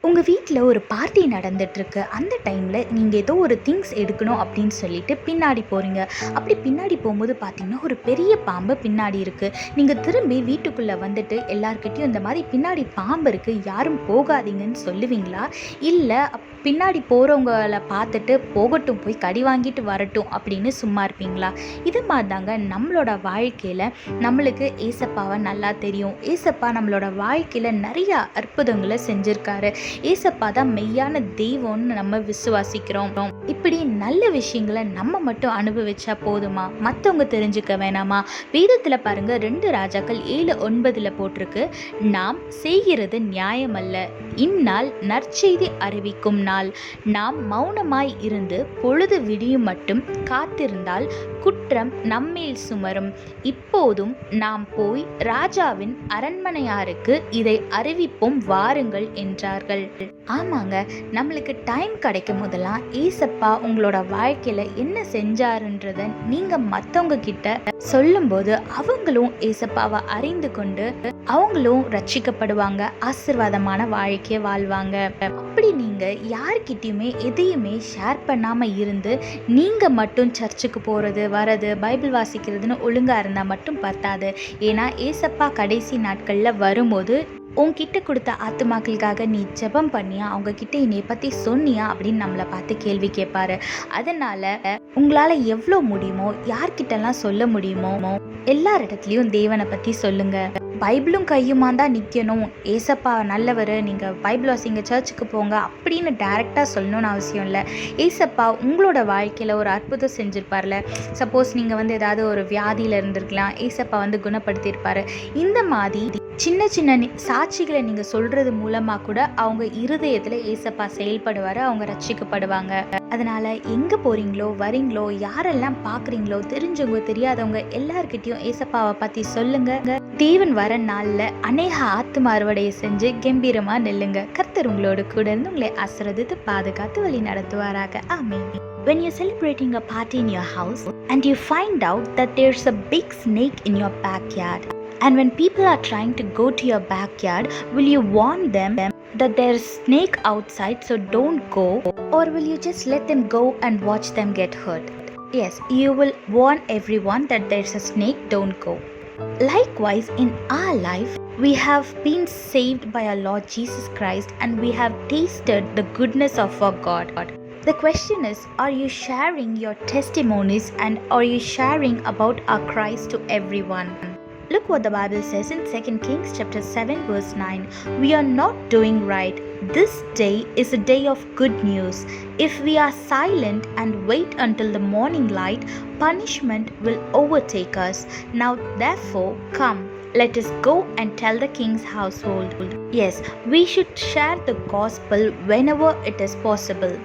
உங்கள் வீட்டில் ஒரு பார்ட்டி நடந்துகிட்ருக்கு. அந்த டைமில் நீங்கள் ஏதோ ஒரு திங்ஸ் எடுக்கணும் அப்படின்னு சொல்லிட்டு பின்னாடி போகிறீங்க. அப்படி பின்னாடி போகும்போது பார்த்தீங்கன்னா ஒரு பெரிய பாம்பு பின்னாடி இருக்குது. நீங்கள் திரும்பி வீட்டுக்குள்ளே வந்துட்டு எல்லார்கிட்டையும் இந்த மாதிரி பின்னாடி பாம்பு இருக்குது, யாரும் போகாதீங்கன்னு சொல்லுவீங்களா? இல்லை பின்னாடி போகிறவங்கள பார்த்துட்டு போகட்டும், போய் கடி வாங்கிட்டு வரட்டும் அப்படின்னு சும்மா இருப்பீங்களா? இது மாதிரி தாங்க நம்மளோட வாழ்க்கையில் நம்மளுக்கு ஏசப்பாவை நல்லா தெரியும். ஏசப்பா நம்மளோட வாழ்க்கையில் நிறையா அற்புதங்களை செஞ்சுருக்காரு. ஏசப்பா தான் மெய்யான தெய்வம்னு நம்ம விசுவாசிக்கிறோம். இப்படி நல்ல விஷயங்களை நம்ம மட்டும் அனுபவிச்சா போதுமா? மற்றவங்க தெரிஞ்சுக்க வேணாமா? வேதத்தில் பாருங்க, 2 ராஜாக்கள் 7:9 போட்டிருக்கு, நாம் செய்கிறது நியாயமல்ல, இந்நாள் நற்செய்தி அறிவிக்கும் நாள். நாம் மௌனமாய் இருந்து பொழுது விடியும் மட்டும் காத்திருந்தால் குற்றம் நம்மேல் சுமரும். இப்போதும் நாம் போய் ராஜாவின் அரண்மனையாருக்கு இதை அறிவிப்போம் வாருங்கள் என்றார்கள். ஆமாங்க, நம்மளுக்கு டைம் கிடைக்கும் போதெல்லாம் ஏசப்பா உங்களோட வாழ்க்கையில என்ன செஞ்சாருன்றத நீங்க மற்றவங்க கிட்ட சொல்லும்போது அவங்களும் ஏசப்பாவை அறிந்து கொண்டு அவங்களும் ரட்சிக்கப்படுவாங்க, ஆசீர்வாதமான வாழ்க்கையை வாழ்வாங்க. அப்படி நீங்க யார்கிட்டயுமே எதையுமே ஷேர் பண்ணாம இருந்து நீங்க மட்டும் சர்ச்சுக்கு போறது வரது பைபிள் வாசிக்கிறதுன்னு ஒழுங்கா இருந்தா மட்டும் பத்தாது. ஏன்னா ஏசப்பா கடைசி நாட்கள்ல வரும்போது உன்கிட்ட கொடுத்த ஆத்துமாக்களுக்காக நீ ஜெபம் பண்ணியா, அவங்க கிட்ட என்னைய பற்றி சொன்னியா அப்படின்னு நம்மளை பார்த்து கேள்வி கேட்பாரு. அதனால உங்களால் எவ்வளோ முடியுமோ, யார்கிட்டலாம் சொல்ல முடியுமோ எல்லாரிடத்துலையும் தேவனை பற்றி சொல்லுங்க. பைபிளும் கையுமா தான் நிற்கணும், ஏசப்பா நல்லவர், நீங்கள் பைபிள் வாசிங்க, சர்ச்சுக்கு போங்க அப்படின்னு டைரெக்டாக சொல்லணும்னு அவசியம் இல்லை. ஏசப்பா உங்களோட வாழ்க்கையில் ஒரு அற்புதம் செஞ்சுருப்பார்ல. சப்போஸ் நீங்கள் ஏதாவது ஒரு வியாதியில் இருந்திருக்கலாம், ஏசப்பா குணப்படுத்தியிருப்பார். இந்த மாதிரி சின்ன சின்ன சாட்சிகளை நீங்கள் சொல்கிறது மூலமாக கூட அவங்க இருதயத்தில் ஏசப்பா செயல்படுவார், அவங்க ரட்சிக்கப்படுவாங்க. அதனால் எங்கே போகிறீங்களோ வரீங்களோ, யாரெல்லாம் பார்க்குறீங்களோ, தெரிஞ்சவங்க தெரியாதவங்க எல்லார்கிட்டையும் ஏசப்பாவை பற்றி சொல்லுங்க. தேவன் வர நாளில் அநேக ஆத்தும அறுவடையை செஞ்சு கம்பீரமாக நெல்லுங்க. கர்த்தர் உங்களோட கூட இருந்து உங்களை ஆசீர்வதித்து பாதுகாத்து வழி நடத்துவாராக. ஆமென். When you're celebrating a party in your house and you find out that there's a big snake in your backyard, and when people are trying to go to your backyard, will you warn them that there's a snake outside, so don't go? Or will you just let them go and watch them get hurt? Yes, you will warn everyone that there's a snake, don't go. Likewise, in our life, we have been saved by our Lord Jesus Christ and we have tasted the goodness of our God. The question is, are you sharing your testimonies and are you sharing about our Christ to everyone? Look what the Bible says in 2 Kings chapter 7 verse 9. We are not doing right. This day is a day of good news. If we are silent and wait until the morning light, punishment will overtake us. Now therefore come, let us go and tell the king's household. Yes, we should share the gospel whenever it is possible.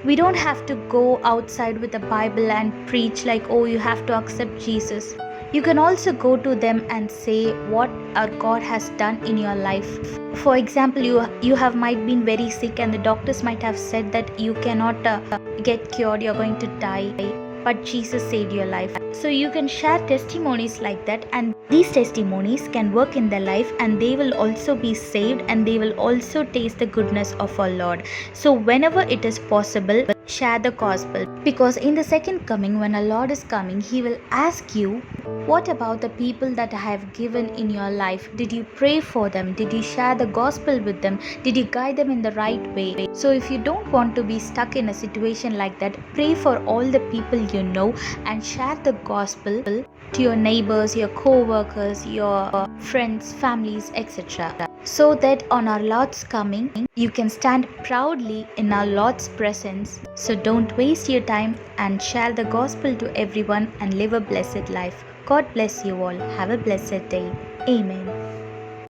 We don't have to go outside with the Bible and preach like, oh, you have to accept Jesus. You can also go to them and say what our God has done in your life. For example, you have might been very sick and the doctors might have said that you cannot get cured, you're going to die, but Jesus saved your life. So you can share testimonies like that, and these testimonies can work in their life and they will also be saved and they will also taste the goodness of our Lord. So whenever it is possible, share the gospel, because in the second coming, when our Lord is coming, he will ask you, what about the people that I have given in your life? Did you pray for them? Did you share the gospel with them? Did you guide them in the right way? So if you don't want to be stuck in a situation like that, pray for all the people you know and share the gospel to your neighbors, your co-workers, your friends, families, etc. So that on our Lord's coming, you can stand proudly in our Lord's presence. So don't waste your time and share the gospel to everyone and live a blessed life. God bless you all. Have a blessed day. Amen.